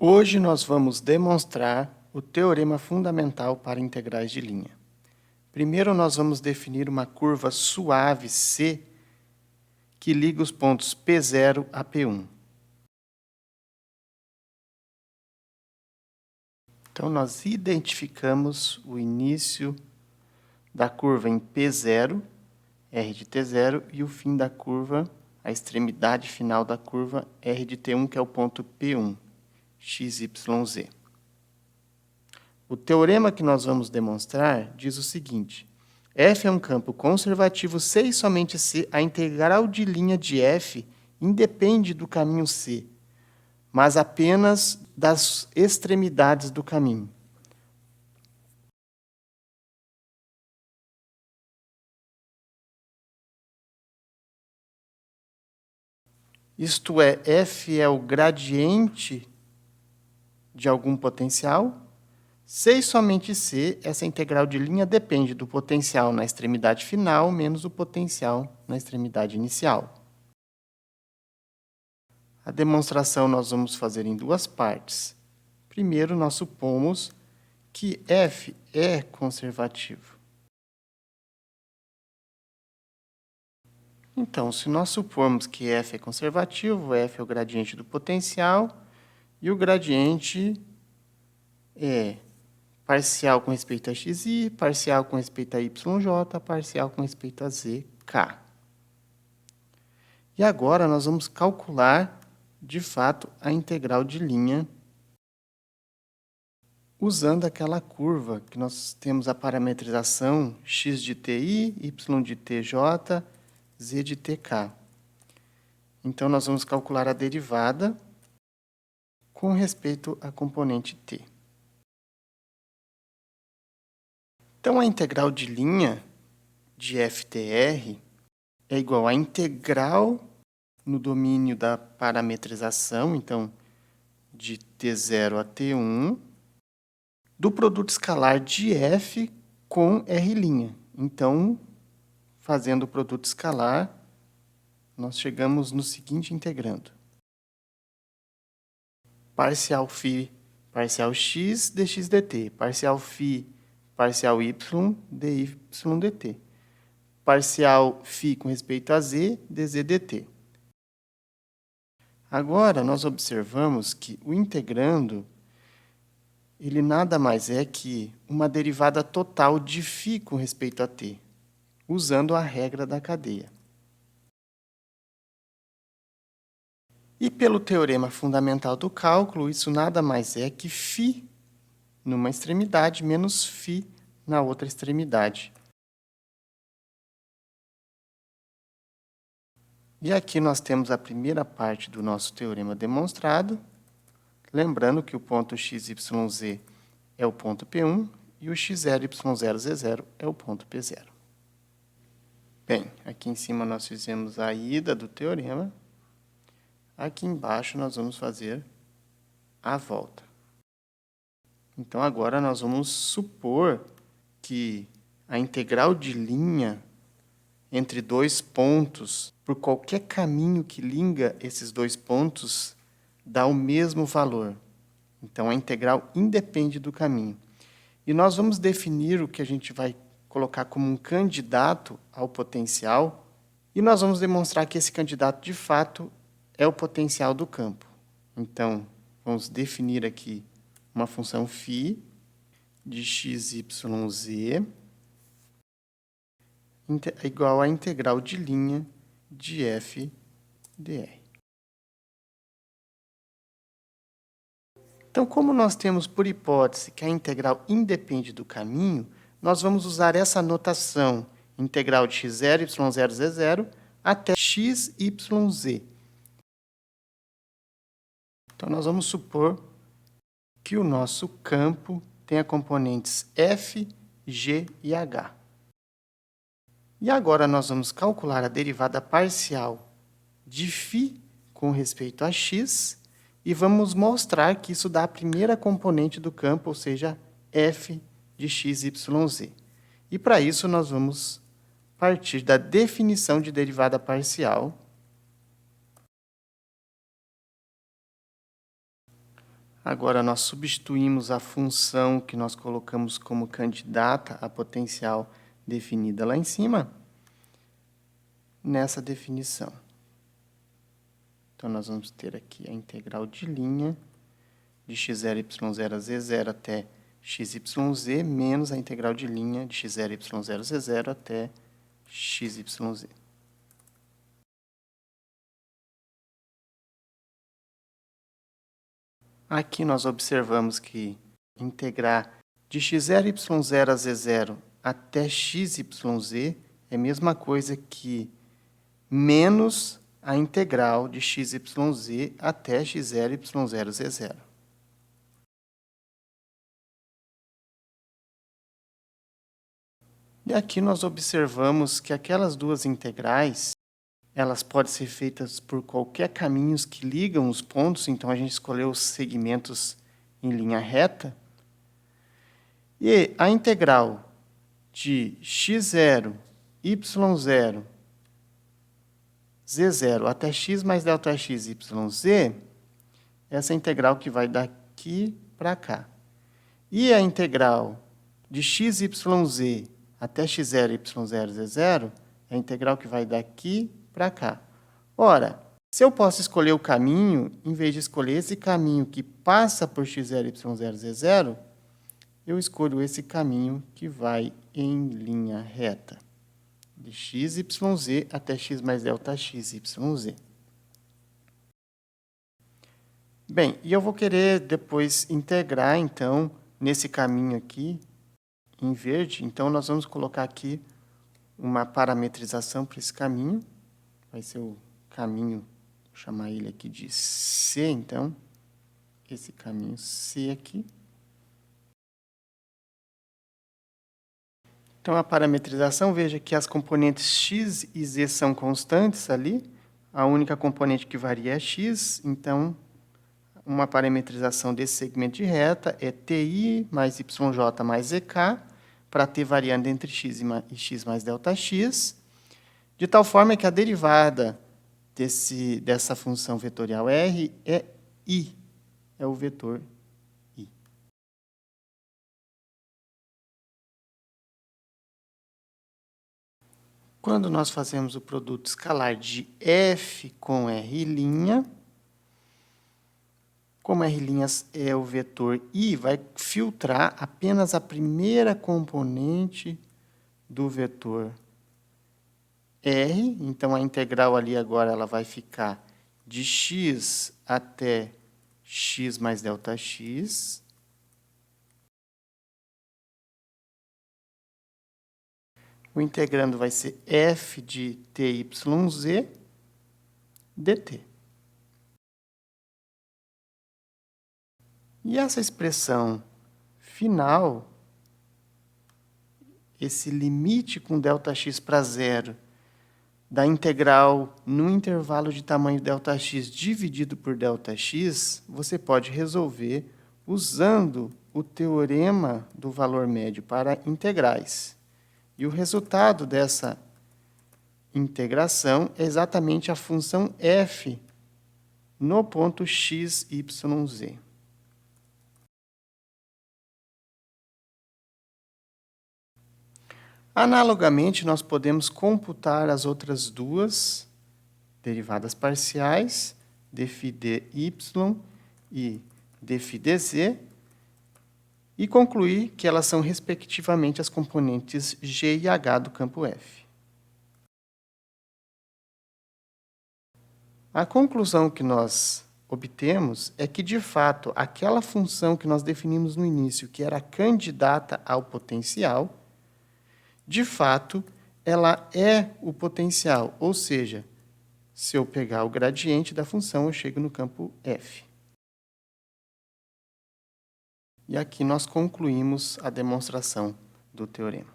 Hoje nós vamos demonstrar o teorema fundamental para integrais de linha. Primeiro nós vamos definir uma curva suave C que liga os pontos P0 a P1. Então nós identificamos o início da curva em P0, R de T0, e o fim da curva, a extremidade final da curva, R de T1, que é o ponto P1, XYZ. O teorema que nós vamos demonstrar diz o seguinte: F é um campo conservativo C e somente C. A integral de linha de F independe do caminho C, mas apenas das extremidades do caminho. Isto é, F é o gradiente de algum potencial. C e somente C, essa integral de linha depende do potencial na extremidade final menos o potencial na extremidade inicial. A demonstração nós vamos fazer em duas partes. Primeiro, nós supomos que F é conservativo. Então, se nós supormos que F é conservativo, F é o gradiente do potencial e o gradiente é parcial com respeito a xi, parcial com respeito a yj, parcial com respeito a zk. E agora nós vamos calcular, de fato, a integral de linha usando aquela curva que nós temos a parametrização x de ti, y de tj, z de tk. Então, nós vamos calcular a derivada com respeito à componente t. Então, a integral de linha de FTR é igual à integral no domínio da parametrização, então, de T0 a T1, do produto escalar de F com R'. Então, fazendo o produto escalar, nós chegamos no seguinte integrando. Parcial φ, parcial x, dx dt. Parcial φ, parcial y, dy dt. Parcial φ com respeito a z, dz dt. Agora, nós observamos que o integrando, ele nada mais é que uma derivada total de φ com respeito a t, usando a regra da cadeia. E pelo teorema fundamental do cálculo, isso nada mais é que φ numa extremidade menos φ na outra extremidade. E aqui nós temos a primeira parte do nosso teorema demonstrado, lembrando que o ponto XYZ é o ponto P1 e o X0, Y0, Z0 é o ponto P0. Bem, aqui em cima nós fizemos a ida do teorema. Aqui embaixo nós vamos fazer a volta. Então, agora nós vamos supor que a integral de linha entre dois pontos, por qualquer caminho que liga esses dois pontos, dá o mesmo valor. Então, a integral independe do caminho. E nós vamos definir o que a gente vai colocar como um candidato ao potencial, e nós vamos demonstrar que esse candidato, de fato, é o potencial do campo. Então, vamos definir aqui uma função φ de xyz igual à integral de linha de f dr. Então, como nós temos por hipótese que a integral independe do caminho, nós vamos usar essa notação, integral de x0, y0, z0, até xyz. Então, nós vamos supor que o nosso campo tenha componentes f, g e h. E agora nós vamos calcular a derivada parcial de φ com respeito a x e vamos mostrar que isso dá a primeira componente do campo, ou seja, f de x, y, z. E para isso nós vamos partir da definição de derivada parcial. Agora, nós substituímos a função que nós colocamos como candidata à potencial definida lá em cima, nessa definição. Então, nós vamos ter aqui a integral de linha de x0, y0, z0 até xyz, menos a integral de linha de x0, y0, z0 até xyz. Aqui nós observamos que integrar de x0, y0 a z0 até xyz é a mesma coisa que menos a integral de xyz até x0, y0, z0. E aqui nós observamos que aquelas duas integrais, elas podem ser feitas por qualquer caminhos que ligam os pontos, então a gente escolheu os segmentos em linha reta. E a integral de x0, y0, z0 até x mais ΔX, yz, essa integral que vai daqui para cá. E a integral de xyz até x0, y0, z0 é a integral que vai daqui para cá. Ora, se eu posso escolher o caminho, em vez de escolher esse caminho que passa por x0, y0, z0, eu escolho esse caminho que vai em linha reta, de xyz até x mais ΔX, yz. Bem, e eu vou querer depois integrar, então, nesse caminho aqui, em verde. Então, nós vamos colocar aqui uma parametrização para esse caminho. Vai ser o caminho, vou chamar ele aqui de C, então. Esse caminho C aqui. Então, a parametrização, veja que as componentes x e z são constantes ali. A única componente que varia é x. Então, uma parametrização desse segmento de reta é ti mais yj mais zk, para t variando entre x e x mais ΔX, de tal forma que a derivada dessa função vetorial R é I, é o vetor I. Quando nós fazemos o produto escalar de F com R', como R' é o vetor I, vai filtrar apenas a primeira componente do vetor R. Então, a integral ali agora ela vai ficar de x até x mais ΔX. O integrando vai ser f de TYZ dt. E essa expressão final, esse limite com ΔX para zero, da integral no intervalo de tamanho ΔX dividido por ΔX, você pode resolver usando o teorema do valor médio para integrais. E o resultado dessa integração é exatamente a função f no ponto x, y, z. Analogamente, nós podemos computar as outras duas derivadas parciais, dφdy e dφdz, e concluir que elas são, respectivamente, as componentes g e h do campo F. A conclusão que nós obtemos é que, de fato, aquela função que nós definimos no início, que era candidata ao potencial, de fato, ela é o potencial, ou seja, se eu pegar o gradiente da função, eu chego no campo F. E aqui nós concluímos a demonstração do teorema.